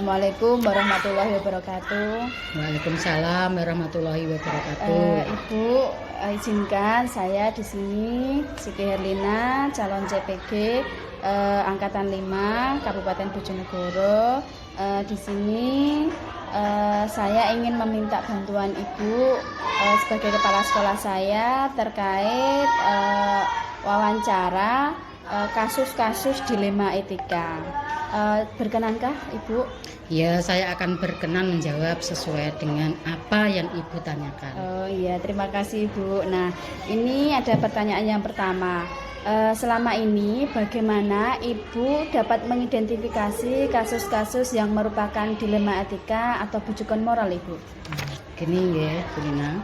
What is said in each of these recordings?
Assalamualaikum warahmatullahi wabarakatuh. Waalaikumsalam warahmatullahi wabarakatuh. Ibu, izinkan saya di sini Siti Herlina, calon CPG angkatan 5 Kabupaten Bojonegoro. Di sini saya ingin meminta bantuan Ibu sebagai kepala sekolah saya terkait wawancara kasus-kasus dilema etika. Berkenankah Ibu? Ya, saya akan berkenan menjawab sesuai dengan apa yang Ibu tanyakan. Oh iya, terima kasih Ibu. Nah, ini ada pertanyaan yang pertama. Selama ini bagaimana Ibu dapat mengidentifikasi kasus-kasus yang merupakan dilema etika atau bujukan moral Ibu? Gini ya, Bu Lina.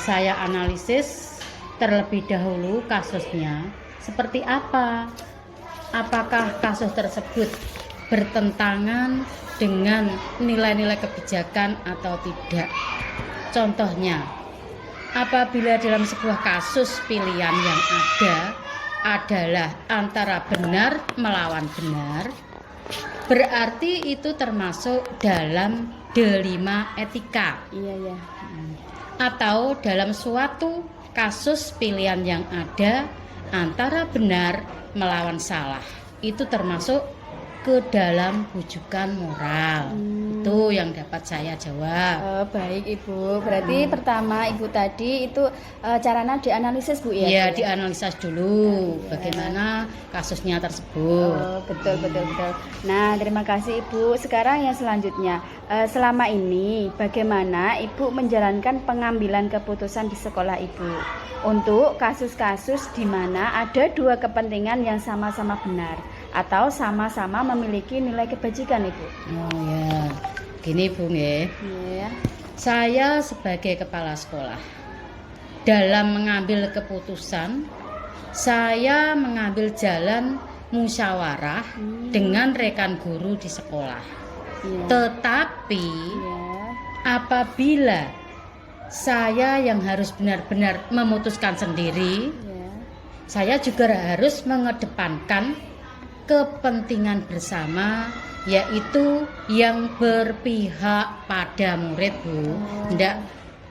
Saya analisis terlebih dahulu kasusnya seperti apa. Apakah kasus tersebut bertentangan dengan nilai-nilai kebijakan atau tidak? Contohnya, apabila dalam sebuah kasus pilihan yang ada adalah antara benar melawan benar, berarti itu termasuk dalam dilema etika. Iya ya. Atau dalam suatu kasus pilihan yang ada antara benar melawan salah, itu termasuk ke dalam bujukan moral. Itu yang dapat saya jawab. Baik Ibu, berarti pertama Ibu tadi itu caranya dianalisis Bu ya? Iya, dianalisis dulu bagaimana kasusnya tersebut. Betul. Nah, terima kasih Ibu. Sekarang yang selanjutnya, selama ini bagaimana Ibu menjalankan pengambilan keputusan di sekolah Ibu untuk kasus-kasus di mana ada dua kepentingan yang sama-sama benar atau sama-sama memiliki nilai kebajikan Ibu? Oh ya, gini Bu nggih. Iya. Saya sebagai kepala sekolah dalam mengambil keputusan, saya mengambil jalan musyawarah dengan rekan guru di sekolah. Iya. Tetapi Iya. apabila saya yang harus benar-benar memutuskan sendiri, Iya. saya juga harus mengedepankan kepentingan bersama, yaitu yang berpihak pada murid Bu. Ndak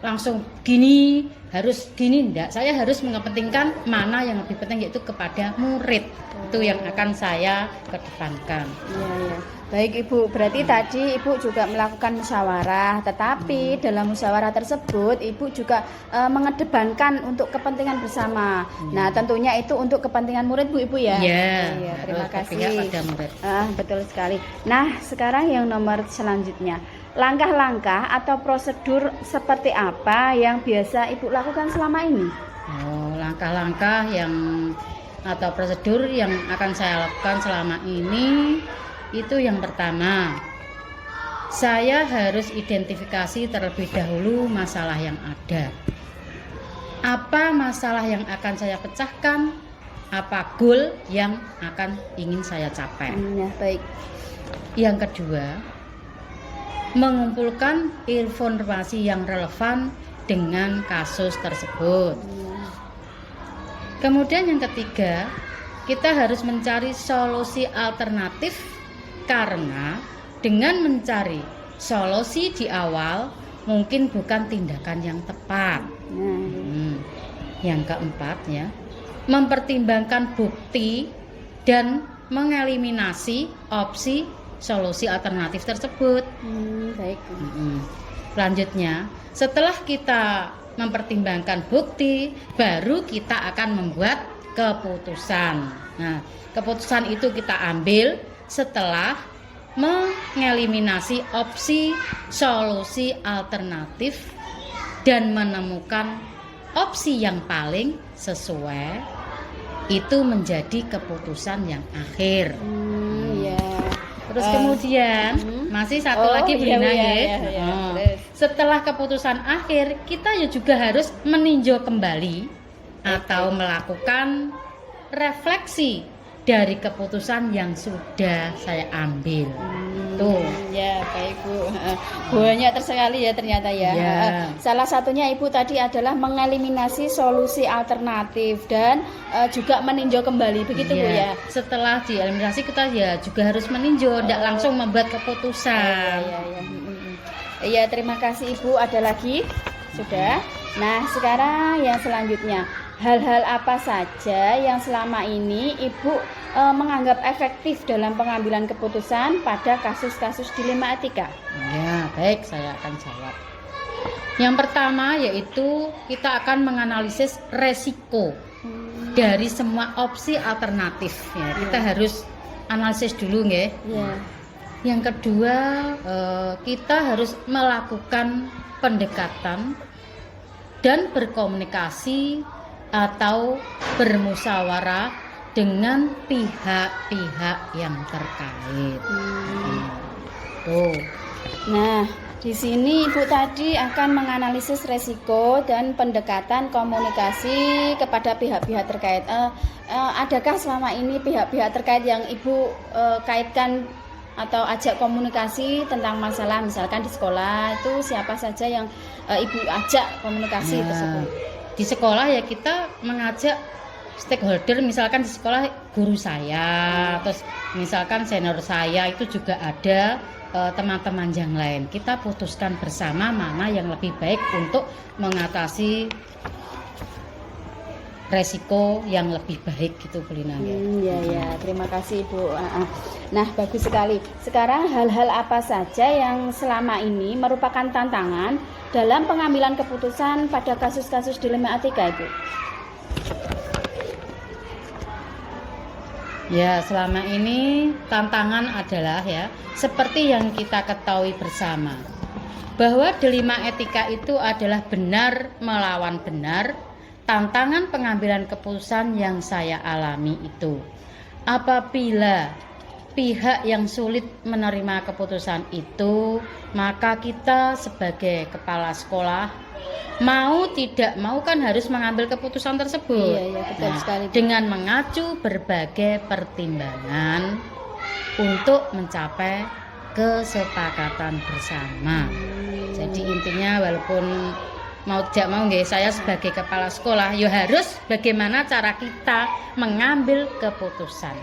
langsung gini, harus gini, ndak. Saya harus mengepentingkan mana yang lebih penting, yaitu kepada murid. Itu yang akan saya kedepankan. Iya. Baik Ibu, berarti tadi Ibu juga melakukan musyawarah, tetapi dalam musyawarah tersebut Ibu juga mengedepankan untuk kepentingan bersama. Nah, tentunya itu untuk kepentingan murid Bu Ibu ya? Iya, terima harus kasih. berpihak pada murid. Betul sekali. Nah, sekarang yang nomor selanjutnya, langkah-langkah atau prosedur seperti apa yang biasa Ibu lakukan selama ini? Oh, langkah-langkah atau prosedur yang akan saya lakukan selama ini, itu yang pertama, saya harus identifikasi terlebih dahulu masalah yang ada. Apa masalah yang akan saya pecahkan? Apa goal yang akan ingin saya capai? Ya, baik. Yang kedua, mengumpulkan informasi yang relevan dengan kasus tersebut. Kemudian yang ketiga, kita harus mencari solusi alternatif, karena dengan mencari solusi di awal mungkin bukan tindakan yang tepat. Yang keempat ya, mempertimbangkan bukti dan mengeliminasi opsi solusi alternatif tersebut. Baik. Selanjutnya, setelah kita mempertimbangkan bukti, baru kita akan membuat keputusan. Nah, keputusan itu kita ambil setelah mengeliminasi opsi solusi alternatif dan menemukan opsi yang paling sesuai. Itu menjadi keputusan yang akhir. Terus kemudian masih satu lagi Bu Lina ya. Setelah keputusan akhir, kita juga harus meninjau kembali atau melakukan refleksi dari keputusan yang sudah saya ambil. Tuh. Ya, baik Bu. Banyak sekali ya ternyata ya. Ya. Salah satunya Ibu tadi adalah mengeliminasi solusi alternatif dan juga meninjau kembali, begitu Bu ya. Setelah dieliminasi kita ya juga harus meninjau, tidak langsung membuat keputusan. Iya, terima kasih Ibu. Ada lagi? Sudah. Nah, sekarang yang selanjutnya, hal-hal apa saja yang selama ini Ibu menganggap efektif dalam pengambilan keputusan pada kasus-kasus dilema etika? Ya, baik, saya akan jawab. Yang pertama yaitu kita akan menganalisis resiko dari semua opsi alternatif. Ya, kita harus analisis dulu, nggih. Ya. Yang kedua, kita harus melakukan pendekatan dan berkomunikasi atau bermusyawarah dengan pihak-pihak yang terkait. Tuh. Nah, di sini Ibu tadi akan menganalisis resiko dan pendekatan komunikasi kepada pihak-pihak terkait. Adakah selama ini pihak-pihak terkait yang Ibu kaitkan atau ajak komunikasi tentang masalah misalkan di sekolah, itu siapa saja yang Ibu ajak komunikasi tersebut? Di sekolah ya kita mengajak stakeholder, misalkan di sekolah guru saya, terus misalkan senior saya, itu juga ada teman-teman yang lain. Kita putuskan bersama mana yang lebih baik untuk mengatasi resiko yang lebih baik gitu, Bu Lina. Ya, terima kasih Ibu. Nah, bagus sekali. Sekarang hal-hal apa saja yang selama ini merupakan tantangan dalam pengambilan keputusan pada kasus-kasus dilema etika, Ibu? Ya, selama ini tantangan adalah ya seperti yang kita ketahui bersama, bahwa dilema etika itu adalah benar melawan benar. Tantangan pengambilan keputusan yang saya alami itu, apabila pihak yang sulit menerima keputusan itu, maka kita sebagai kepala sekolah mau tidak mau kan harus mengambil keputusan tersebut. Iya, betul sekali. Dengan mengacu berbagai pertimbangan untuk mencapai kesepakatan bersama. Jadi intinya walaupun mau tidak mau nggih, saya sebagai kepala sekolah ya harus bagaimana cara kita mengambil keputusan.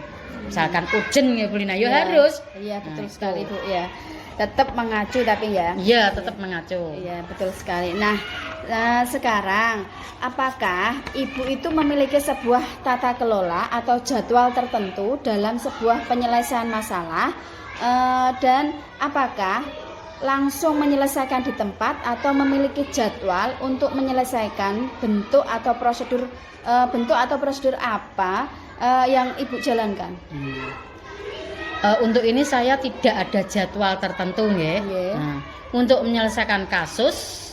Misalkan ujen ya Bu Lina, ya harus. Iya, betul sekali Bu ya. Tetap mengacu tapi ya. Iya, tetap mengacu. Iya, betul sekali. Nah, sekarang apakah Ibu itu memiliki sebuah tata kelola atau jadwal tertentu dalam sebuah penyelesaian masalah, dan apakah langsung menyelesaikan di tempat atau memiliki jadwal untuk menyelesaikan bentuk atau prosedur apa yang Ibu jalankan? Untuk ini saya tidak ada jadwal tertentu nggih. Nah, untuk menyelesaikan kasus,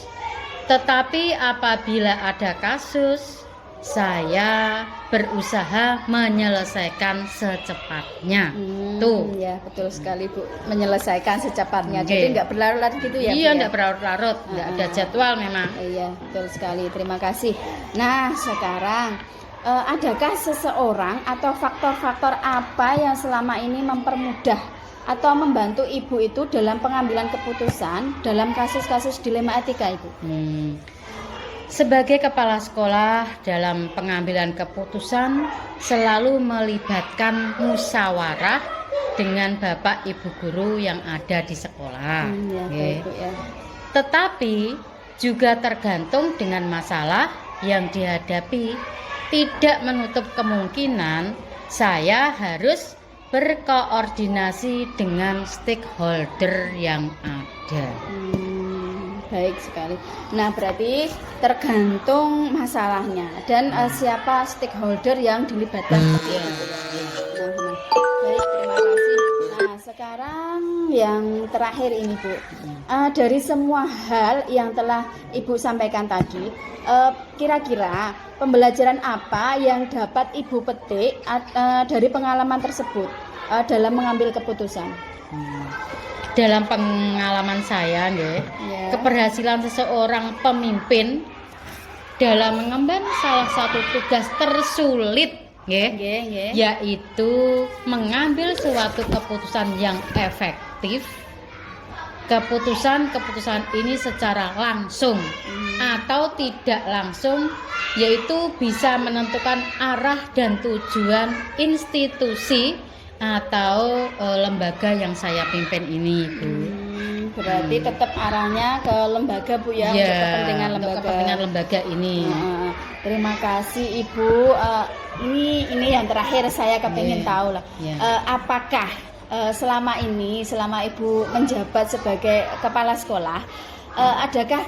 tetapi apabila ada kasus, saya berusaha menyelesaikan secepatnya. Tuh. Ya, betul sekali Bu. Menyelesaikan secepatnya. Jadi nggak berlarut-larut gitu ya? Iya, nggak berlarut-larut. Nggak ada jadwal memang. Iya, betul sekali. Terima kasih. Nah, sekarang adakah seseorang atau faktor-faktor apa yang selama ini mempermudah atau membantu Ibu itu dalam pengambilan keputusan dalam kasus-kasus dilema etika, Ibu? Sebagai kepala sekolah dalam pengambilan keputusan selalu melibatkan musyawarah dengan Bapak Ibu guru yang ada di sekolah. Tetapi juga tergantung dengan masalah yang dihadapi. Tidak menutup kemungkinan saya harus berkoordinasi dengan stakeholder yang ada. Baik sekali. Nah, berarti tergantung masalahnya dan siapa stakeholder yang dilibatkan. Baik, terima kasih. Nah, sekarang yang terakhir ini Bu, dari semua hal yang telah Ibu sampaikan tadi, kira-kira pembelajaran apa yang dapat Ibu petik dari pengalaman tersebut dalam mengambil keputusan? Dalam pengalaman saya, keberhasilan seseorang pemimpin dalam mengemban salah satu tugas tersulit Nggih. yaitu mengambil suatu keputusan yang efektif. Keputusan ini secara langsung atau tidak langsung, yaitu bisa menentukan arah dan tujuan institusi atau lembaga yang saya pimpin ini, Bu. Berarti tetap arahnya ke lembaga, Bu, ya, Ya, untuk kepentingan untuk lembaga. kepentingan lembaga ini. Terima kasih, Ibu. Ini yang terakhir saya kepingin tahu lah. Apakah selama Ibu menjabat sebagai kepala sekolah, adakah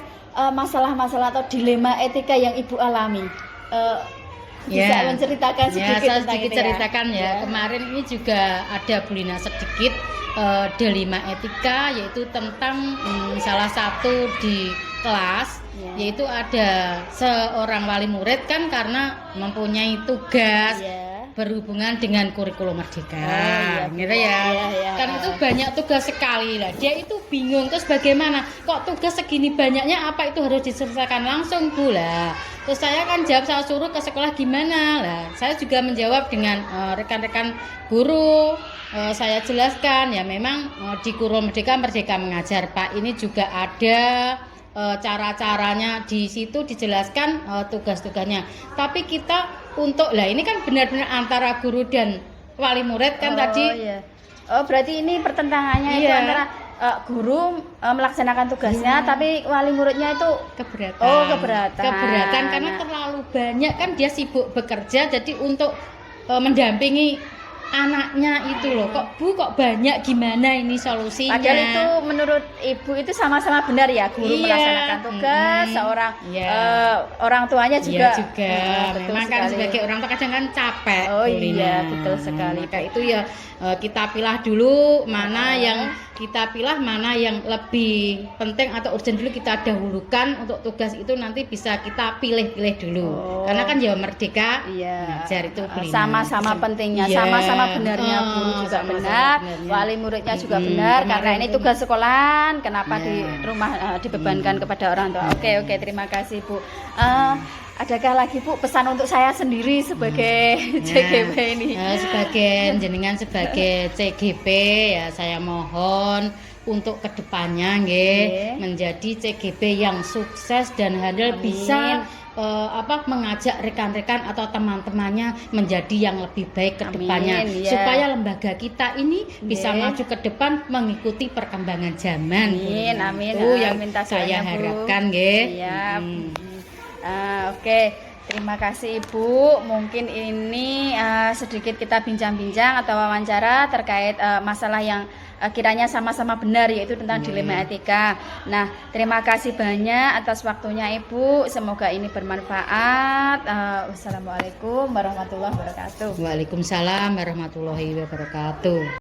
masalah-masalah atau dilema etika yang Ibu alami? Bisa menceritakan sedikit saya tentang sedikit itu, ceritakan ya. Kemarin ini juga ada Bulina sedikit dilema etika, yaitu tentang salah satu di kelas, yaitu ada seorang wali murid kan karena mempunyai tugas berhubungan dengan kurikulum merdeka, gitu ya. Kan itu banyak tugas sekali lah. Dia itu bingung, terus bagaimana? Kok tugas segini banyaknya, apa itu harus diselesaikan langsung, Bu lah? Terus saya kan jawab, saya suruh ke sekolah gimana lah. Saya juga menjawab dengan rekan-rekan guru. Saya jelaskan ya, memang di kurikulum Merdeka Mengajar, Pak, ini juga ada cara-caranya, di situ dijelaskan tugas-tugasnya. Tapi kita untuk ini kan benar-benar antara guru dan wali murid kan tadi. Berarti ini pertentangannya itu antara guru melaksanakan tugasnya, tapi wali muridnya itu keberatan. Keberatan karena terlalu banyak kan, dia sibuk bekerja, jadi untuk mendampingi anaknya itu loh, kok banyak, gimana ini solusinya? Padahal itu menurut Ibu itu sama-sama benar ya, guru melaksanakan tugas, seorang orang tuanya juga. Memang kan sebagai orang tua kadang kan capek. Betul sekali. Kayak itu ya, kita pilah dulu mana yang kita pilah, mana yang lebih penting atau urgent dulu kita dahulukan. Untuk tugas itu nanti bisa kita pilih-pilih dulu. Karena kan ya merdeka mengajar itu sama-sama pentingnya, sama-sama benarnya, guru juga benar, wali muridnya juga benar, karena ini tugas sekolahan, kenapa di rumah dibebankan kepada orang tua. Oke, terima kasih, Bu. Adakah lagi, Bu, pesan untuk saya sendiri sebagai CGP ini? Jenengan sebagai CGP ya, saya mohon untuk kedepannya menjadi CGP yang sukses dan handal, bisa mengajak rekan-rekan atau teman-temannya menjadi yang lebih baik ke depannya, supaya lembaga kita ini bisa maju ke depan mengikuti perkembangan zaman. Amin. Itu yang saya harapkan, terima kasih, Ibu. Mungkin ini sedikit kita bincang-bincang atau wawancara terkait masalah yang kiranya sama-sama benar, yaitu tentang dilema etika. Nah, terima kasih banyak atas waktunya, Ibu. Semoga ini bermanfaat. Wassalamualaikum warahmatullahi wabarakatuh. Waalaikumsalam warahmatullahi wabarakatuh.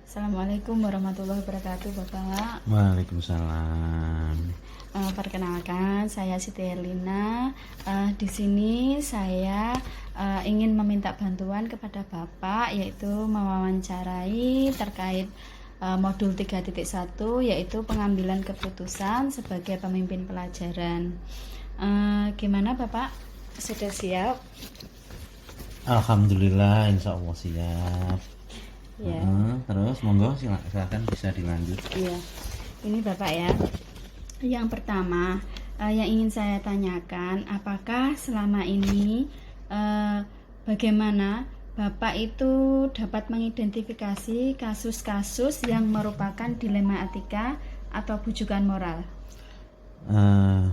Assalamualaikum warahmatullahi wabarakatuh, Bapak. Waalaikumsalam. Perkenalkan, saya Siti Erlina. Di sini saya ingin meminta bantuan kepada Bapak, yaitu mewawancarai terkait modul 3.1, yaitu pengambilan keputusan sebagai pemimpin pelajaran. Gimana, Bapak? Sudah siap? Alhamdulillah, insya Allah siap. Terus monggo silakan bisa dilanjut. Ini Bapak ya. Yang pertama yang ingin saya tanyakan, apakah selama ini bagaimana Bapak itu dapat mengidentifikasi kasus-kasus yang merupakan dilema etika atau bujukan moral?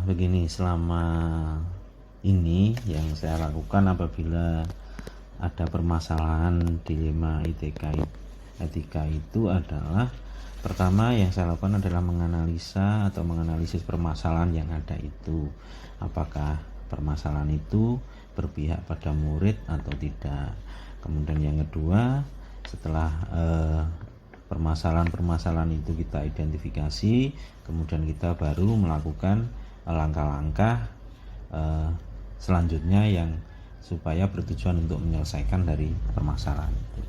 Begini, selama ini yang saya lakukan apabila ada permasalahan dilema etika itu adalah, pertama yang saya lakukan adalah menganalisa atau menganalisis permasalahan yang ada itu, apakah permasalahan itu berpihak pada murid atau tidak. Kemudian yang kedua, setelah permasalahan itu kita identifikasi, kemudian kita baru melakukan langkah-langkah selanjutnya yang supaya bertujuan untuk menyelesaikan dari permasalahan itu.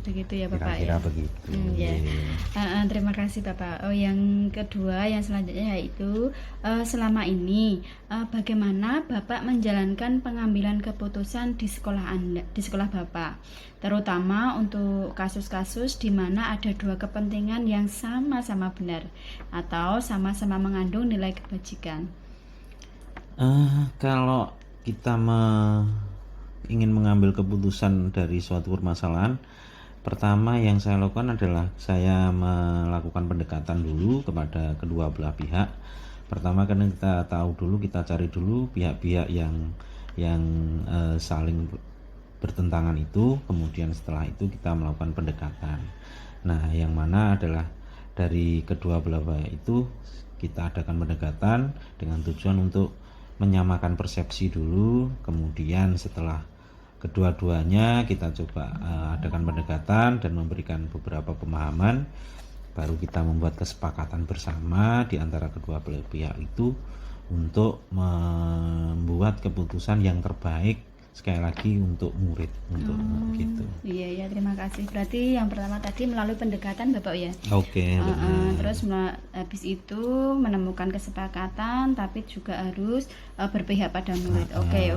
Begitu ya Bapak Kira-kira ya. begitu. Ya. Iya. Terima kasih Bapak. Yang kedua, yang selanjutnya yaitu selama ini bagaimana Bapak menjalankan pengambilan keputusan di sekolah Anda, di sekolah Bapak, terutama untuk kasus-kasus di mana ada dua kepentingan yang sama-sama benar atau sama-sama mengandung nilai kebajikan. Kalau kita ingin mengambil keputusan dari suatu permasalahan, pertama yang saya lakukan adalah saya melakukan pendekatan dulu kepada kedua belah pihak. Pertama karena kita tahu dulu, kita cari dulu pihak-pihak yang saling bertentangan itu, kemudian setelah itu kita melakukan pendekatan. Nah, yang mana adalah dari kedua belah pihak itu kita adakan pendekatan dengan tujuan untuk menyamakan persepsi dulu, kemudian setelah kedua-duanya kita coba adakan pendekatan dan memberikan beberapa pemahaman, baru kita membuat kesepakatan bersama di antara kedua belah pihak itu untuk membuat keputusan yang terbaik, sekali lagi untuk murid, untuk gitu. Iya ya, terima kasih. Berarti yang pertama tadi melalui pendekatan Bapak ya. Oke, benar. Terus habis itu menemukan kesepakatan, tapi juga harus berpihak pada murid. Oke.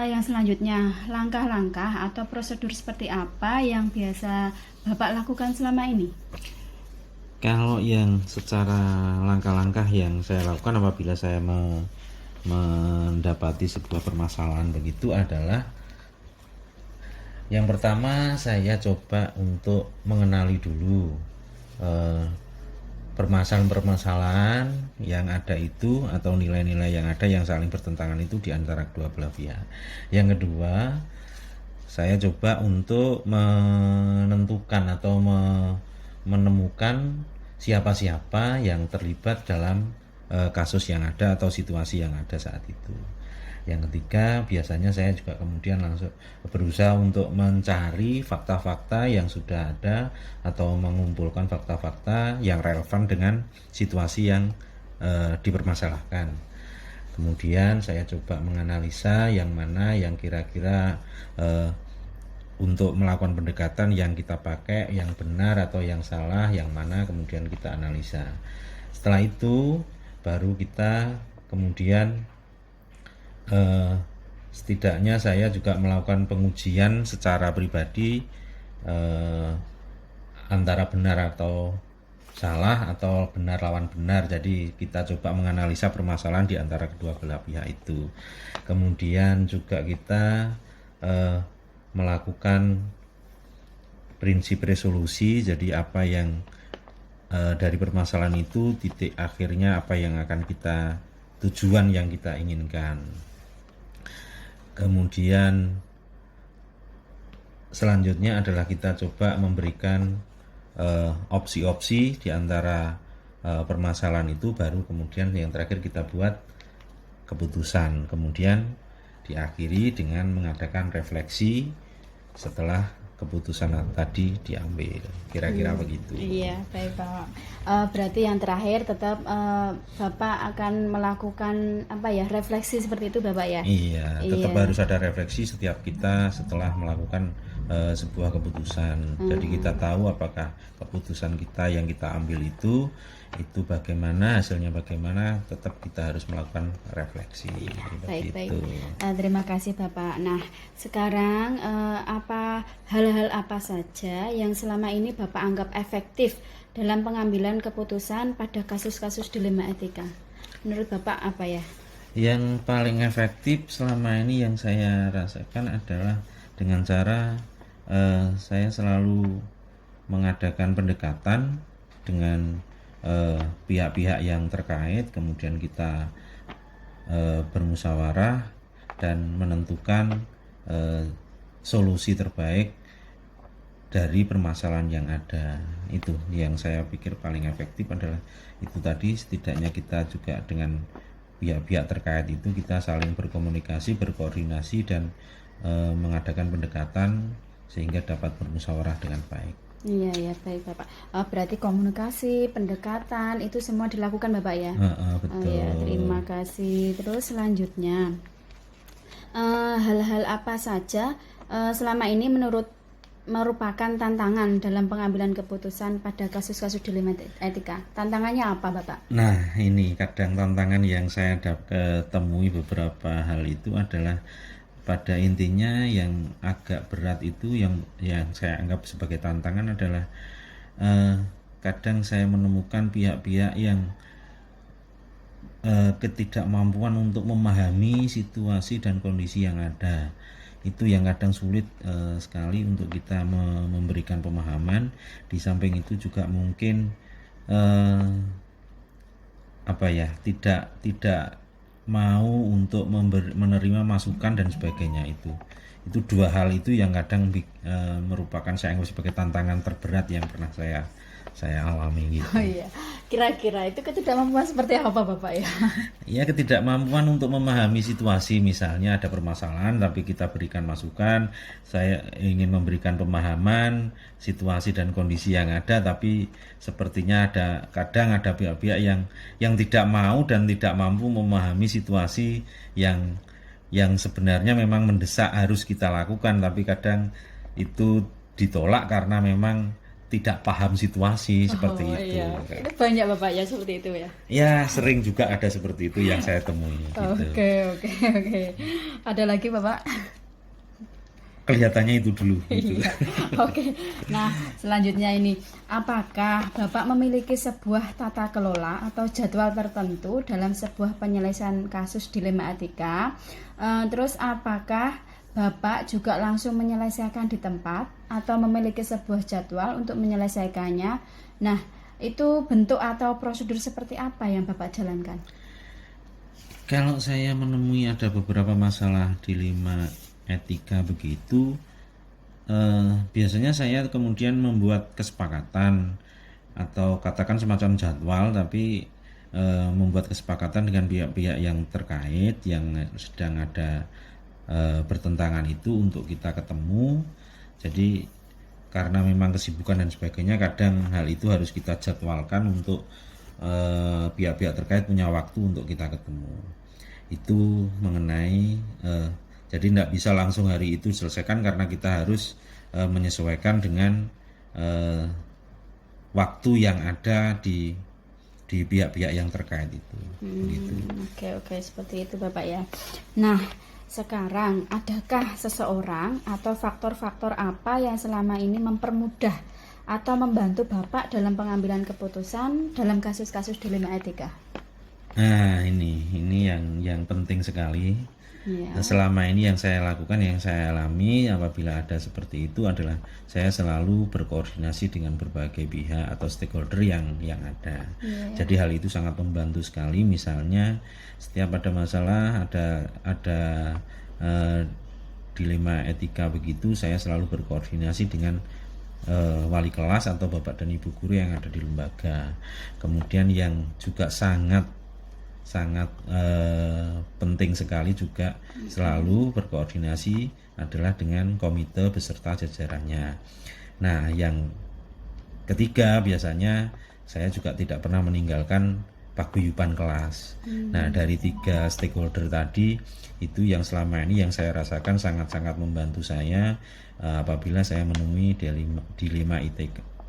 Yang selanjutnya, langkah-langkah atau prosedur seperti apa yang biasa Bapak lakukan selama ini? Kalau yang secara langkah-langkah yang saya lakukan apabila saya mendapati sebuah permasalahan begitu adalah, yang pertama saya coba untuk mengenali dulu permasalahan-permasalahan yang ada itu atau nilai-nilai yang ada yang saling bertentangan itu di antara kedua belah pihak. Yang kedua, saya coba untuk menentukan atau menemukan siapa-siapa yang terlibat dalam kasus yang ada atau situasi yang ada saat itu. Yang ketiga, biasanya saya juga kemudian langsung berusaha untuk mencari fakta-fakta yang sudah ada atau mengumpulkan fakta-fakta yang relevan dengan situasi yang dipermasalahkan. Kemudian saya coba menganalisa yang mana yang kira-kira untuk melakukan pendekatan yang kita pakai yang benar atau yang salah, yang mana kemudian kita analisa. Setelah itu baru kita kemudian setidaknya saya juga melakukan pengujian secara pribadi antara benar atau salah atau benar lawan benar. Jadi kita coba menganalisa permasalahan di antara kedua belah pihak itu. Kemudian juga kita melakukan prinsip resolusi. Jadi apa yang dari permasalahan itu titik akhirnya apa yang akan kita, tujuan yang kita inginkan. Kemudian selanjutnya adalah kita coba memberikan opsi-opsi di antara permasalahan itu, baru kemudian yang terakhir kita buat keputusan. Kemudian diakhiri dengan mengadakan refleksi setelah keputusan tadi diambil. Kira-kira begitu. Iya, baik Pak. Berarti yang terakhir tetap Bapak akan melakukan refleksi seperti itu Bapak ya? Iya, tetap harus ada refleksi setiap kita setelah melakukan sebuah keputusan. Jadi kita tahu apakah keputusan kita yang kita ambil itu bagaimana, hasilnya bagaimana, tetap kita harus melakukan refleksi. Baik. Terima kasih Bapak. Nah, sekarang hal-hal apa saja yang selama ini Bapak anggap efektif dalam pengambilan keputusan pada kasus-kasus dilema etika? Menurut Bapak apa ya? Yang paling efektif selama ini yang saya rasakan adalah dengan cara saya selalu mengadakan pendekatan dengan pihak-pihak yang terkait, kemudian kita bermusyawarah dan menentukan solusi terbaik dari permasalahan yang ada. Itu yang saya pikir paling efektif adalah itu tadi, setidaknya kita juga dengan pihak-pihak terkait itu kita saling berkomunikasi, berkoordinasi dan mengadakan pendekatan sehingga dapat bermusyawarah dengan baik. Iya, baik Bapak. Berarti komunikasi, pendekatan itu semua dilakukan Bapak ya? Betul. Terima kasih. Terus selanjutnya, hal-hal apa saja selama ini merupakan tantangan dalam pengambilan keputusan pada kasus-kasus dilema etika. Tantangannya apa, Bapak? Nah, ini kadang tantangan yang saya temui beberapa hal itu adalah pada intinya yang agak berat itu yang saya anggap sebagai tantangan adalah kadang saya menemukan pihak-pihak yang ketidakmampuan untuk memahami situasi dan kondisi yang ada. Itu yang kadang sulit sekali untuk kita memberikan pemahaman. Di samping itu juga mungkin tidak mau untuk menerima masukan dan sebagainya. Itu dua hal itu yang kadang merupakan saya anggap sebagai tantangan terberat yang pernah saya alami gitu. Oh iya, kira-kira itu ketidakmampuan seperti apa, Bapak ya? Ya, ketidakmampuan untuk memahami situasi, misalnya ada permasalahan tapi kita berikan masukan, saya ingin memberikan pemahaman situasi dan kondisi yang ada, tapi sepertinya kadang ada pihak-pihak yang tidak mau dan tidak mampu memahami situasi yang sebenarnya memang mendesak harus kita lakukan, tapi kadang itu ditolak karena memang tidak paham situasi seperti itu. Iya. Itu banyak Bapak ya seperti itu ya? Ya, sering juga ada seperti itu yang saya temui. Oke. Ada lagi Bapak? Kelihatannya itu dulu. Gitu. Iya. Oke. Nah, selanjutnya ini, apakah Bapak memiliki sebuah tata kelola atau jadwal tertentu dalam sebuah penyelesaian kasus dilema etika? Terus apakah Bapak juga langsung menyelesaikan di tempat atau memiliki sebuah jadwal untuk menyelesaikannya? Nah, itu bentuk atau prosedur seperti apa yang Bapak jalankan? Kalau saya menemui ada beberapa masalah dilema etika begitu, biasanya saya kemudian membuat kesepakatan atau katakan semacam jadwal, tapi membuat kesepakatan dengan pihak-pihak yang terkait yang sedang ada bertentangan itu untuk kita ketemu. Jadi karena memang kesibukan dan sebagainya, kadang hal itu harus kita jadwalkan untuk pihak-pihak terkait punya waktu untuk kita ketemu. Itu mengenai jadi tidak bisa langsung hari itu selesaikan karena kita harus menyesuaikan dengan waktu yang ada di pihak-pihak yang terkait itu. Oke, seperti itu Bapak ya. Nah, sekarang adakah seseorang atau faktor-faktor apa yang selama ini mempermudah atau membantu Bapak dalam pengambilan keputusan dalam kasus-kasus dilema etika? Nah, ini yang penting sekali. Ya. Selama ini yang saya lakukan, yang saya alami apabila ada seperti itu adalah saya selalu berkoordinasi dengan berbagai pihak atau stakeholder yang ada. Ya. Jadi hal itu sangat membantu sekali. Misalnya setiap ada masalah, ada dilema etika begitu, saya selalu berkoordinasi dengan wali kelas atau bapak dan ibu guru yang ada di lembaga. Kemudian yang juga sangat penting sekali juga selalu berkoordinasi adalah dengan komite beserta jajarannya. Nah, yang ketiga biasanya saya juga tidak pernah meninggalkan paguyuban kelas. Nah, dari 3 stakeholder tadi itu yang selama ini yang saya rasakan sangat-sangat membantu saya apabila saya menemui dilema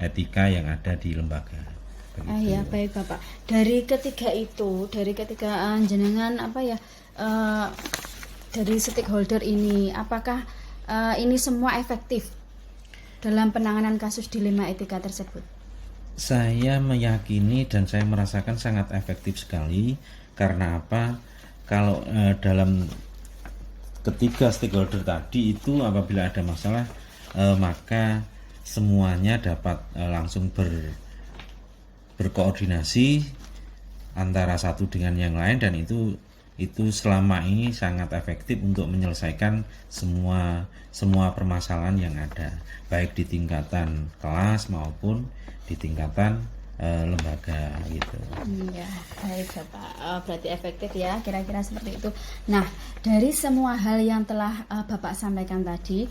etika yang ada di lembaga. Ya, baik Bapak. Dari ketiga jenengan dari stakeholder ini, apakah ini semua efektif dalam penanganan kasus dilema etika tersebut? Saya meyakini dan saya merasakan sangat efektif sekali. Karena apa? Kalau dalam ketiga stakeholder tadi itu apabila ada masalah maka semuanya dapat langsung berkoordinasi antara satu dengan yang lain, dan itu selama ini sangat efektif untuk menyelesaikan semua permasalahan yang ada, baik di tingkatan kelas maupun di tingkatan lembaga gitu. Iya, baik Bapak. Berarti efektif ya, kira-kira seperti itu. Nah, dari semua hal yang telah Bapak sampaikan tadi,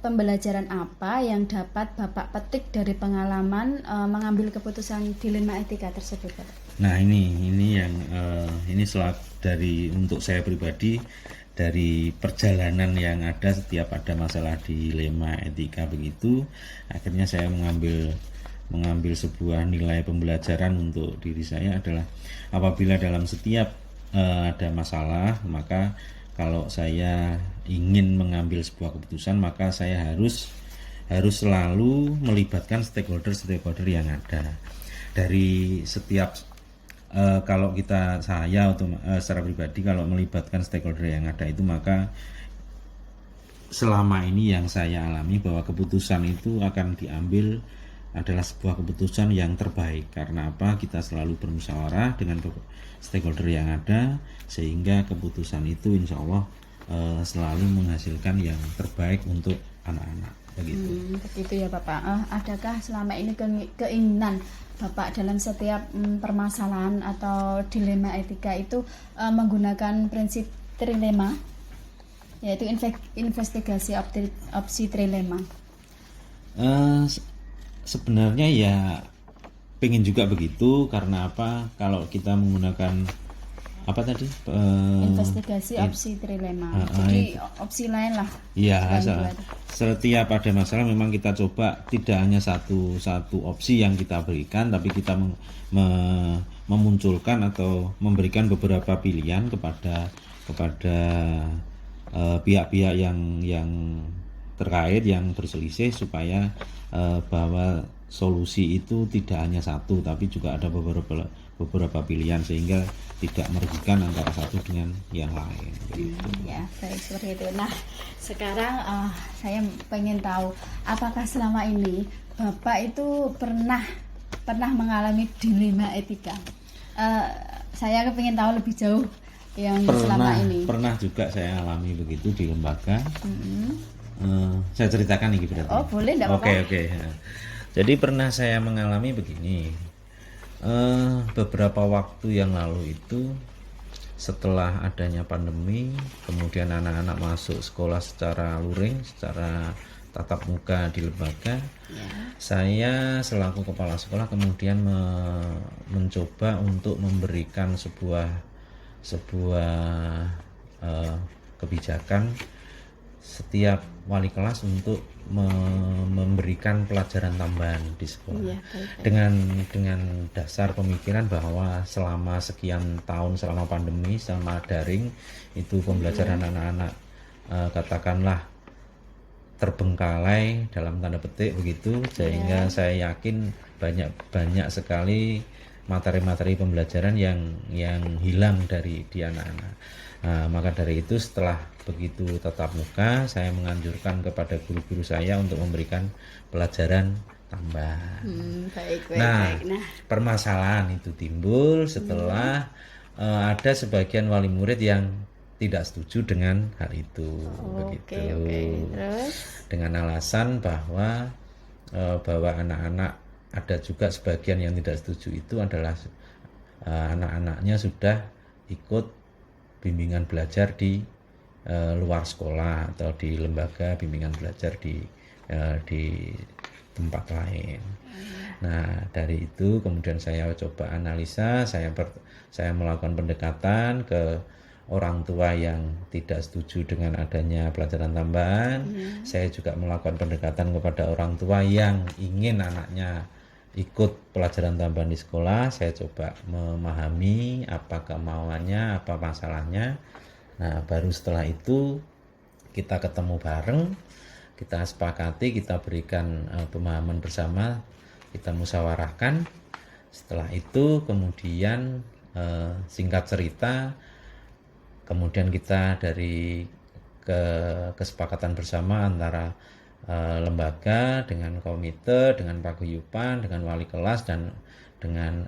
pembelajaran apa yang dapat Bapak petik dari pengalaman mengambil keputusan dilema etika tersebut, Bapak? Nah, ini yang ini selalu dari untuk saya pribadi, dari perjalanan yang ada setiap ada masalah dilema etika begitu, akhirnya saya mengambil sebuah nilai pembelajaran untuk diri saya adalah apabila dalam setiap ada masalah, maka kalau saya ingin mengambil sebuah keputusan, maka saya harus selalu melibatkan stakeholder yang ada dari setiap kalau saya secara pribadi kalau melibatkan stakeholder yang ada itu, maka selama ini yang saya alami bahwa keputusan itu akan diambil adalah sebuah keputusan yang terbaik. Karena apa? Kita selalu bermusyawarah dengan stakeholder yang ada, sehingga keputusan itu insya Allah selalu menghasilkan yang terbaik untuk anak-anak. Begitu ya Bapak. Adakah selama ini keinginan Bapak dalam setiap permasalahan atau dilema etika itu menggunakan prinsip trilema, yaitu investigasi opsi trilema? Sebenarnya ya pengen juga begitu, karena apa? Kalau kita menggunakan apa tadi? Investigasi opsi trilema. Jadi opsi lain lah. Iya, setiap ada masalah memang kita coba tidak hanya satu opsi yang kita berikan, tapi kita memunculkan atau memberikan beberapa pilihan kepada pihak-pihak yang terkait, yang berselisih, supaya bahwa solusi itu tidak hanya satu tapi juga ada beberapa pilihan, sehingga tidak merugikan antara satu dengan yang lain. Ya, baik, seperti itu. Nah, sekarang saya pengen tahu apakah selama ini Bapak itu pernah mengalami dilema etika? Saya pengen tahu lebih jauh yang selama ini. Pernah juga saya alami begitu di lembaga. Saya ceritakan ini berarti. Oh, boleh, enggak apa-apa. Oke. Jadi pernah saya mengalami begini. Beberapa waktu yang lalu itu, setelah adanya pandemi, kemudian anak-anak masuk sekolah secara luring, secara tatap muka di lembaga, saya selaku kepala sekolah kemudian mencoba untuk memberikan sebuah kebijakan setiap wali kelas untuk memberikan pelajaran tambahan di sekolah. Dengan dasar pemikiran bahwa selama sekian tahun, selama pandemi, selama daring, itu pembelajaran anak-anak katakanlah terbengkalai dalam tanda petik begitu, sehingga saya yakin banyak sekali materi-materi pembelajaran yang hilang di anak-anak. Maka dari itu, setelah begitu tatap muka, saya menganjurkan kepada guru-guru saya untuk memberikan pelajaran tambahan. Baik. Permasalahan itu timbul setelah ada sebagian wali murid yang tidak setuju dengan hal itu. Terus? Dengan alasan bahwa anak-anak, ada juga sebagian yang tidak setuju itu adalah anak-anaknya sudah ikut bimbingan belajar di luar sekolah atau di lembaga bimbingan belajar di tempat lain. Nah, dari itu kemudian saya coba analisa, saya melakukan pendekatan ke orang tua yang tidak setuju dengan adanya pelajaran tambahan. Saya juga melakukan pendekatan kepada orang tua yang ingin anaknya ikut pelajaran tambahan di sekolah. Saya coba memahami apa kemauannya, apa masalahnya. Nah, baru setelah itu kita ketemu bareng, kita sepakati, kita berikan pemahaman bersama, kita musyawarahkan. Setelah itu kemudian singkat cerita, kemudian kita dari kesepakatan bersama antara lembaga dengan komite, dengan paguyuban, dengan wali kelas, dan dengan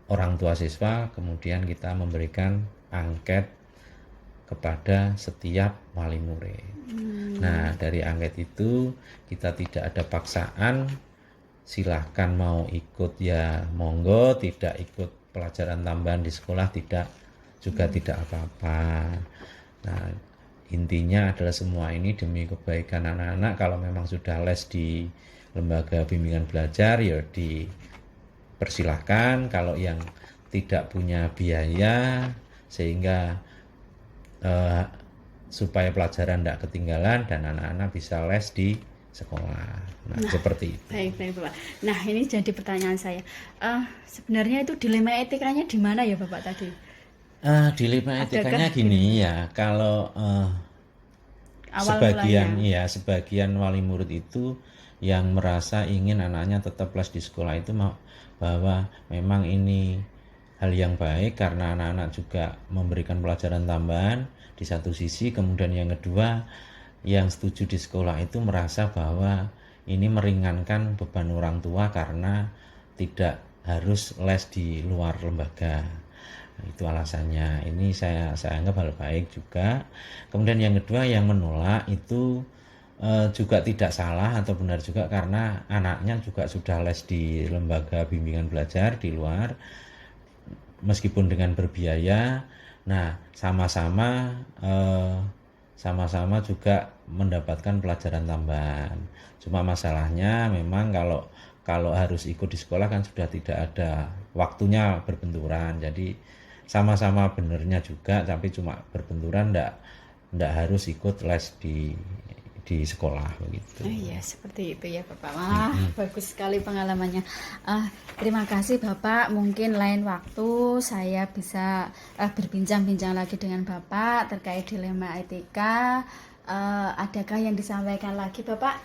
orang tua siswa, kemudian kita memberikan angket kepada setiap wali murid. Nah, dari angket itu kita tidak ada paksaan, silahkan mau ikut ya monggo, tidak ikut pelajaran tambahan di sekolah tidak apa-apa. Nah, intinya adalah semua ini demi kebaikan anak-anak. Kalau memang sudah les di lembaga bimbingan belajar, ya dipersilahkan. Kalau yang tidak punya biaya sehingga eh, supaya pelajaran tidak ketinggalan dan anak-anak bisa les di sekolah. Nah, seperti itu. Baik Bapak. Nah, ini jadi pertanyaan saya. Sebenarnya itu dilema etikanya di mana ya Bapak tadi? Dilema etikanya Adakah gini ya, kalau Awal sebagian wali murid itu yang merasa ingin anaknya tetap les di sekolah itu bahwa memang ini hal yang baik karena anak-anak juga memberikan pelajaran tambahan di satu sisi. Kemudian yang kedua, yang setuju di sekolah itu merasa bahwa ini meringankan beban orang tua karena tidak harus les di luar lembaga. Itu alasannya. Ini saya anggap hal baik juga. Kemudian yang kedua, yang menolak itu juga tidak salah atau benar juga karena anaknya juga sudah les di lembaga bimbingan belajar di luar meskipun dengan berbiaya. Nah, sama-sama juga mendapatkan pelajaran tambahan. Cuma masalahnya memang kalau harus ikut di sekolah kan sudah tidak ada waktunya berbenturan. Jadi sama-sama benernya juga, tapi cuma berbenturan ndak harus ikut les di sekolah begitu. Iya, seperti itu ya Bapak. Wah, bagus sekali pengalamannya. Terima kasih Bapak. Mungkin lain waktu saya bisa berbincang-bincang lagi dengan Bapak terkait dilema etika. Adakah yang disampaikan lagi Bapak?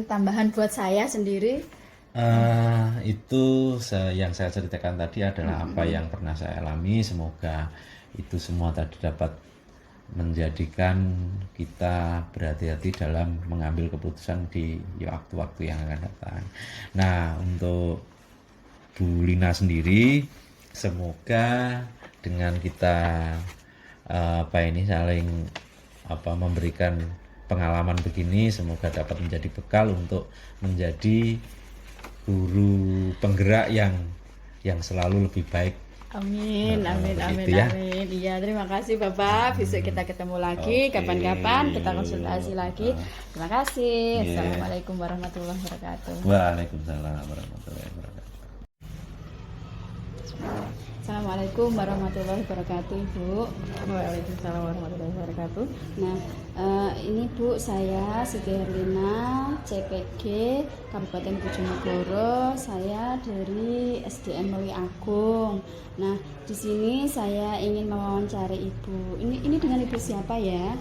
Tambahan buat saya sendiri. Itu yang saya ceritakan tadi adalah apa yang pernah saya alami. Semoga itu semua tadi dapat menjadikan kita berhati-hati dalam mengambil keputusan di waktu-waktu yang akan datang. Nah, untuk Bu Lina sendiri, semoga dengan kita saling memberikan pengalaman begini, semoga dapat menjadi bekal untuk menjadi guru penggerak yang selalu lebih baik. Amin. Ya. Amin. Iya, terima kasih Bapak. Besok kita ketemu lagi, kapan-kapan kita konsultasi lagi. Terima kasih. Assalamualaikum warahmatullahi wabarakatuh. Waalaikumsalam warahmatullahi wabarakatuh. Assalamualaikum warahmatullahi wabarakatuh, Ibu. Waalaikumsalam warahmatullahi wabarakatuh. Nah, ini Bu, saya Siti Herlina, CPG Kabupaten Bojonegoro. Saya dari SDN Meuli Agung. Nah, di sini saya ingin mewawancari Ibu. Ini dengan Ibu siapa ya?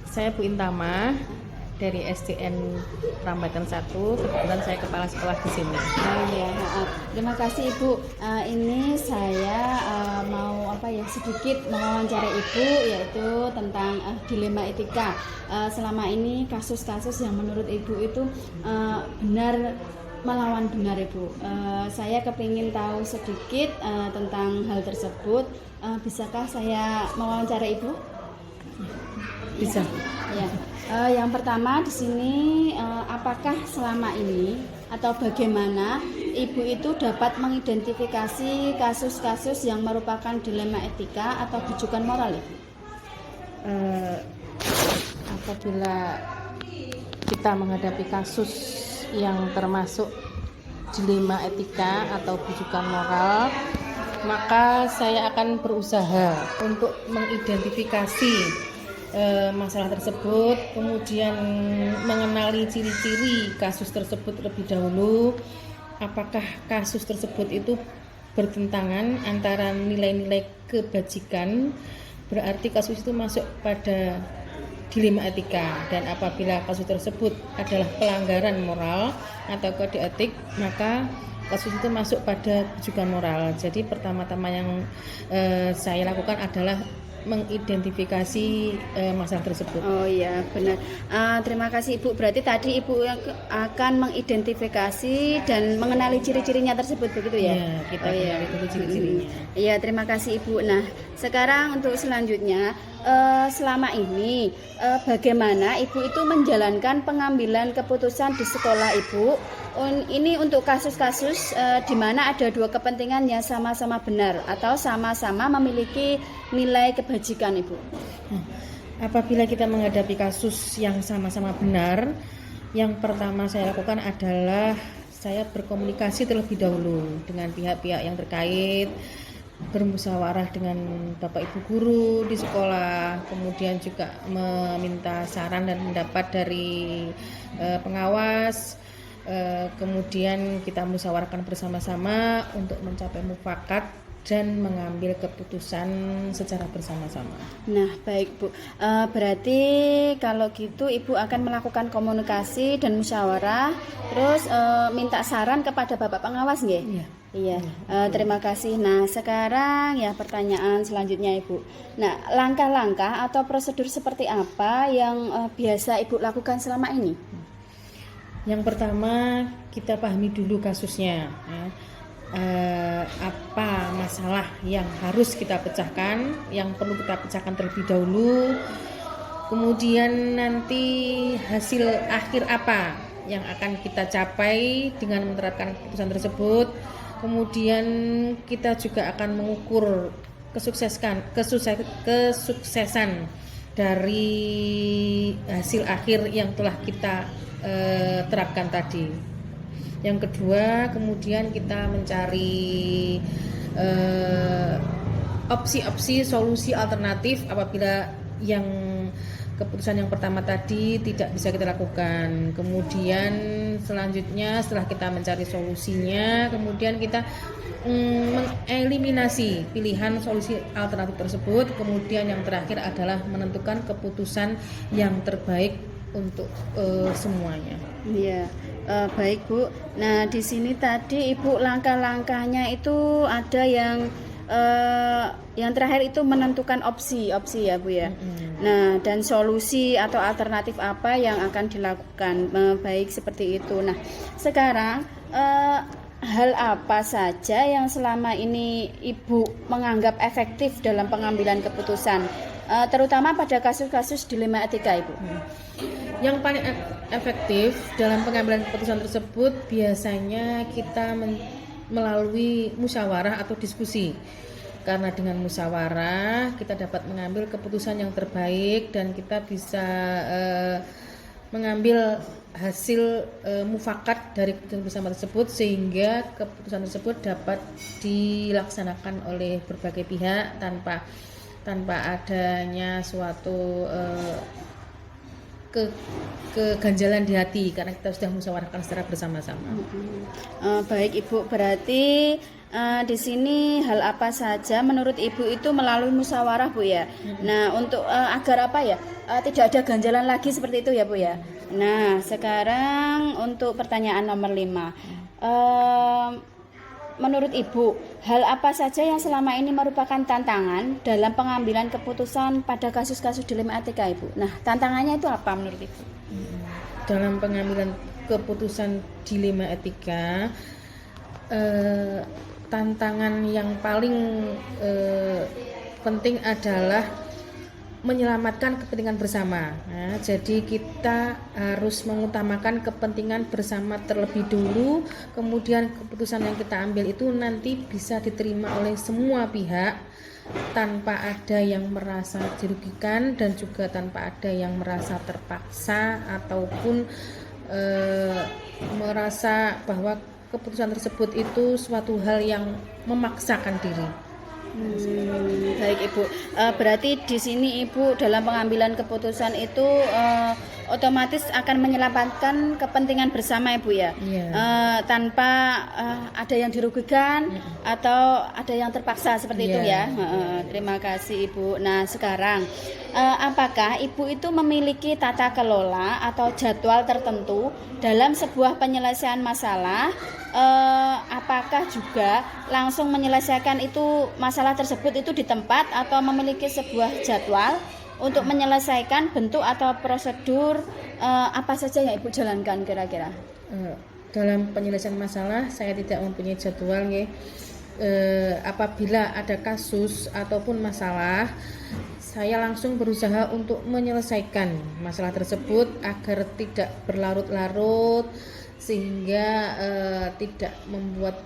Saya Bu Intama dari SDN Rambatan 1. Kebetulan saya kepala sekolah di sini. Oh iya, terima kasih Ibu. Ini saya mau sedikit mewawancarai Ibu, yaitu tentang dilema etika. Selama ini kasus-kasus yang menurut Ibu itu benar melawan benar Ibu. Saya kepingin tahu sedikit tentang hal tersebut. Bisakah saya mewawancarai Ibu? Bisa. Ya. Yang pertama di sini, apakah selama ini atau bagaimana Ibu itu dapat mengidentifikasi kasus-kasus yang merupakan dilema etika atau bujukan moral Ibu? Apabila kita menghadapi kasus yang termasuk dilema etika atau bujukan moral, maka saya akan berusaha untuk mengidentifikasi masalah tersebut, kemudian mengenali ciri-ciri kasus tersebut terlebih dahulu. Apakah kasus tersebut itu bertentangan antara nilai-nilai kebajikan, berarti kasus itu masuk pada dilema etika. Dan apabila kasus tersebut adalah pelanggaran moral atau kode etik, maka kasus itu masuk pada bujukan moral. Jadi pertama-tama yang saya lakukan adalah mengidentifikasi masalah tersebut. Oh iya, benar. Terima kasih Ibu. Berarti tadi Ibu akan mengidentifikasi dan mengenali ciri-cirinya tersebut, begitu ya? Iya, kita mengenali ciri-cirinya. Iya, terima kasih Ibu. Nah, sekarang untuk selanjutnya, selama ini bagaimana Ibu itu menjalankan pengambilan keputusan di sekolah Ibu? Ini untuk kasus-kasus di mana ada dua kepentingan yang sama-sama benar atau sama-sama memiliki nilai kebajikan Ibu. Apabila kita menghadapi kasus yang sama-sama benar, yang pertama saya lakukan adalah saya berkomunikasi terlebih dahulu dengan pihak-pihak yang terkait, bermusyawarah dengan Bapak Ibu guru di sekolah, kemudian juga meminta saran dan pendapat dari pengawas, kemudian kita musyawarahkan bersama-sama untuk mencapai mufakat dan mengambil keputusan secara bersama-sama. Nah, baik Bu. Berarti kalau gitu Ibu akan melakukan komunikasi dan musyawarah, terus minta saran kepada Bapak pengawas nggih? Iya. Iya. Terima kasih. Nah, sekarang ya pertanyaan selanjutnya Ibu. Nah, langkah-langkah atau prosedur seperti apa yang biasa Ibu lakukan selama ini? Yang pertama, kita pahami dulu kasusnya, ya. Apa masalah yang harus kita pecahkan, yang perlu kita pecahkan terlebih dahulu, kemudian nanti hasil akhir apa yang akan kita capai dengan menerapkan keputusan tersebut, kemudian kita juga akan mengukur kesuksesan dari hasil akhir yang telah kita terapkan tadi. Yang kedua, kemudian kita mencari opsi-opsi solusi alternatif apabila yang keputusan yang pertama tadi tidak bisa kita lakukan. Kemudian selanjutnya setelah kita mencari solusinya, kemudian kita mengeliminasi pilihan solusi alternatif tersebut. Kemudian yang terakhir adalah menentukan keputusan yang terbaik untuk semuanya. Iya. Baik Bu. Nah, di sini tadi Ibu langkah-langkahnya itu ada yang terakhir itu menentukan opsi ya Bu ya. Nah, dan solusi atau alternatif apa yang akan dilakukan, baik seperti itu. Nah, sekarang hal apa saja yang selama ini Ibu menganggap efektif dalam pengambilan keputusan, terutama pada kasus-kasus dilema etika Ibu? Yang paling efektif dalam pengambilan keputusan tersebut biasanya kita melalui musyawarah atau diskusi. Karena dengan musyawarah kita dapat mengambil keputusan yang terbaik dan kita bisa mengambil hasil mufakat dari keputusan bersama tersebut, sehingga keputusan tersebut dapat dilaksanakan oleh berbagai pihak tanpa adanya suatu keganjalan di hati, karena kita sudah musyawarahkan secara bersama-sama. Baik Ibu, berarti di sini hal apa saja menurut Ibu itu melalui musyawarah Bu ya. Nah, untuk agar apa ya, tidak ada ganjalan lagi seperti itu ya Bu ya. Nah, sekarang untuk pertanyaan nomor 5. Menurut Ibu, hal apa saja yang selama ini merupakan tantangan dalam pengambilan keputusan pada kasus-kasus dilema etika Ibu? Nah, tantangannya itu apa menurut Ibu? Dalam pengambilan keputusan dilema etika, tantangan yang paling penting adalah menyelamatkan kepentingan bersama. Nah, jadi kita harus mengutamakan kepentingan bersama terlebih dulu, kemudian keputusan yang kita ambil itu nanti bisa diterima oleh semua pihak tanpa ada yang merasa dirugikan dan juga tanpa ada yang merasa terpaksa ataupun merasa bahwa keputusan tersebut itu suatu hal yang memaksakan diri. Baik Ibu, berarti di sini Ibu dalam pengambilan keputusan itu otomatis akan menyelamatkan kepentingan bersama Ibu ya, tanpa ada yang dirugikan atau ada yang terpaksa seperti itu ya. Terima kasih Ibu. Nah, sekarang apakah Ibu itu memiliki tata kelola atau jadwal tertentu dalam sebuah penyelesaian masalah? Apakah juga langsung menyelesaikan itu masalah tersebut itu di tempat atau memiliki sebuah jadwal untuk menyelesaikan bentuk atau prosedur apa saja yang Ibu jalankan kira-kira? Dalam penyelesaian masalah saya tidak mempunyai jadwal nggih. Apabila ada kasus ataupun masalah, saya langsung berusaha untuk menyelesaikan masalah tersebut agar tidak berlarut-larut, sehingga tidak membuat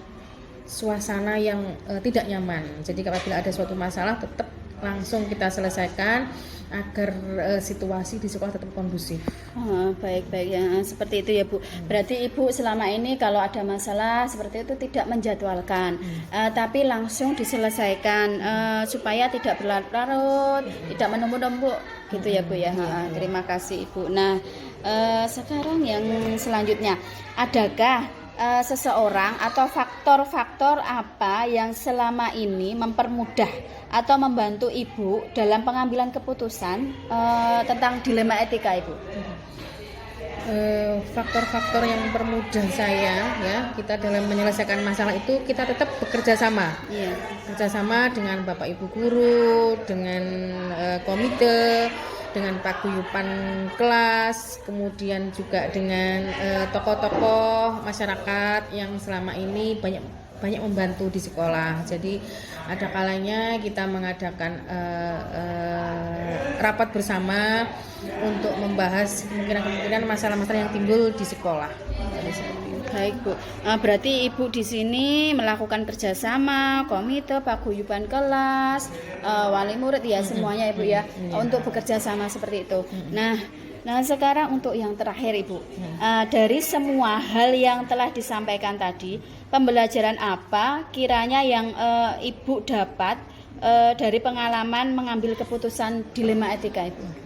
suasana yang tidak nyaman. Jadi apabila ada suatu masalah tetap langsung kita selesaikan agar situasi di sekolah tetap kondusif. Oh, baik-baik ya, seperti itu ya Bu. Berarti Ibu selama ini kalau ada masalah seperti itu tidak menjadwalkan, tapi langsung diselesaikan supaya tidak berlarut-larut, tidak menumpuk-numpuk gitu ya Bu ya. Terima kasih Ibu. Nah, sekarang yang selanjutnya, adakah seseorang atau faktor-faktor apa yang selama ini mempermudah atau membantu Ibu dalam pengambilan keputusan tentang dilema etika Ibu? Faktor-faktor yang mempermudah saya ya, kita dalam menyelesaikan masalah itu kita tetap bekerja sama. Iya. Bekerjasama dengan Bapak Ibu guru, dengan komite, dengan paguyuban kelas, kemudian juga dengan tokoh-tokoh masyarakat yang selama ini banyak membantu di sekolah. Jadi ada kalanya kita mengadakan rapat bersama untuk membahas kemungkinan masalah-masalah yang timbul di sekolah. Baik Bu, berarti Ibu di sini melakukan kerjasama, komite, paguyuban kelas, wali murid ya semuanya Ibu ya, untuk bekerja sama seperti itu. Nah sekarang untuk yang terakhir Ibu, dari semua hal yang telah disampaikan tadi, pembelajaran apa kiranya yang Ibu dapat dari pengalaman mengambil keputusan dilema etika Ibu?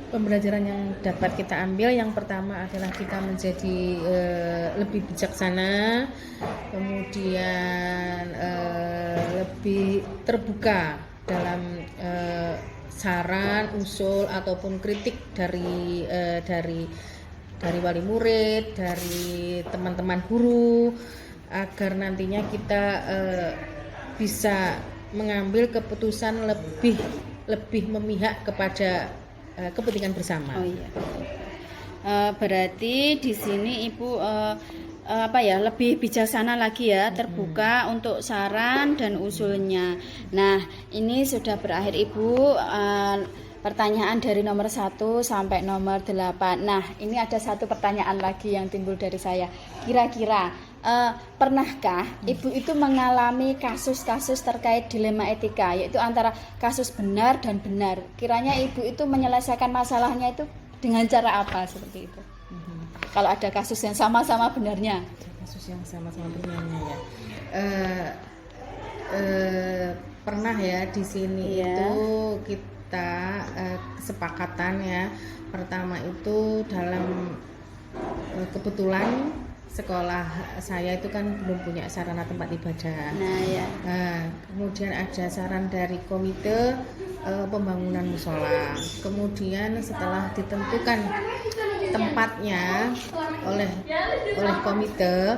Pembelajaran yang dapat kita ambil yang pertama adalah kita menjadi lebih bijaksana, kemudian lebih terbuka dalam saran, usul ataupun kritik dari wali murid, dari teman-teman guru, agar nantinya kita bisa mengambil keputusan lebih memihak kepada kepentingan bersama. Oh iya. Berarti di sini Ibu lebih bijaksana lagi ya, terbuka untuk saran dan usulnya. Nah, ini sudah berakhir Ibu. Pertanyaan dari nomor 1 sampai nomor 8. Nah, ini ada satu pertanyaan lagi yang timbul dari saya. Kira-kira pernahkah Ibu itu mengalami kasus-kasus terkait dilema etika, yaitu antara kasus benar dan benar? Kiranya Ibu itu menyelesaikan masalahnya itu dengan cara apa seperti itu? Kalau ada kasus yang sama-sama benarnya. Kasus yang sama-sama benarnya ya. Pernah ya di sini itu kita kesepakatan ya. Pertama itu dalam kebetulan sekolah saya itu kan belum punya sarana tempat ibadah. Kemudian ada saran dari komite pembangunan musola. Kemudian setelah ditentukan tempatnya oleh komite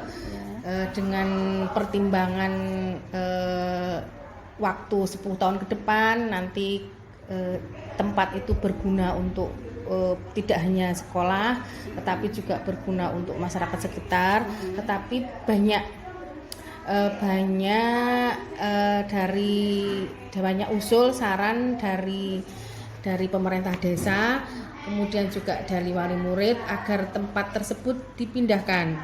dengan pertimbangan waktu 10 tahun ke depan nanti tempat itu berguna untuk tidak hanya sekolah tetapi juga berguna untuk masyarakat sekitar, tetapi banyak usul saran dari pemerintah desa, kemudian juga dari wali murid agar tempat tersebut dipindahkan.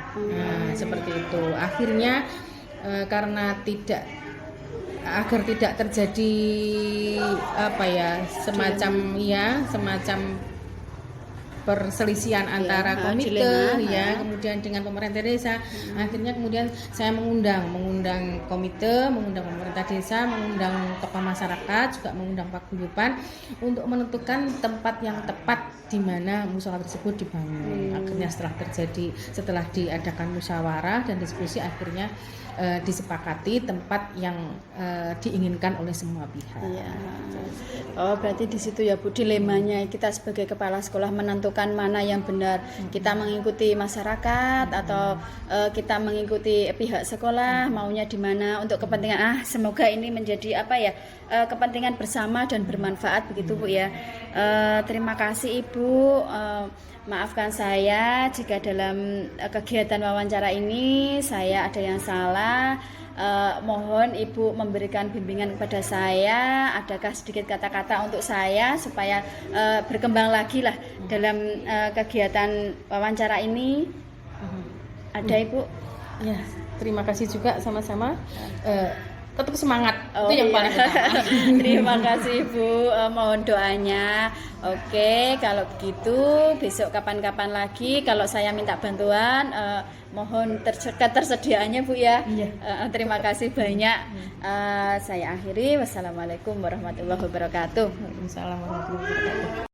Seperti itu. Akhirnya karena agar tidak terjadi semacam perselisihan antara komite kemudian dengan pemerintah desa. Akhirnya kemudian saya mengundang komite, mengundang pemerintah desa, mengundang tokoh masyarakat, juga mengundang paguyuban untuk menentukan tempat yang tepat di mana musyawarah tersebut dibangun. Akhirnya setelah diadakan musyawarah dan diskusi, akhirnya disepakati tempat yang diinginkan oleh semua pihak. Oh, berarti di situ ya Bu dilemanya kita sebagai kepala sekolah menentukan mana yang benar. Kita mengikuti masyarakat atau kita mengikuti pihak sekolah maunya di mana untuk kepentingan semoga ini menjadi kepentingan bersama dan bermanfaat begitu Bu ya. Terima kasih Ibu. Maafkan saya jika dalam kegiatan wawancara ini saya ada yang salah. Mohon Ibu memberikan bimbingan kepada saya. Adakah sedikit kata-kata untuk saya supaya berkembang lagi lah dalam kegiatan wawancara ini? Ada Ibu? Ya, terima kasih juga sama-sama. tetap semangat. Oh, Itu yang iya. paling utama. Terima kasih Ibu, mohon doanya. Oke, kalau begitu besok kapan-kapan lagi kalau saya minta bantuan, mohon ketersediaannya Bu ya. Iya. Terima kasih banyak. Saya akhiri. Wassalamualaikum warahmatullahi wabarakatuh. Waalaikumsalam warahmatullahi wabarakatuh.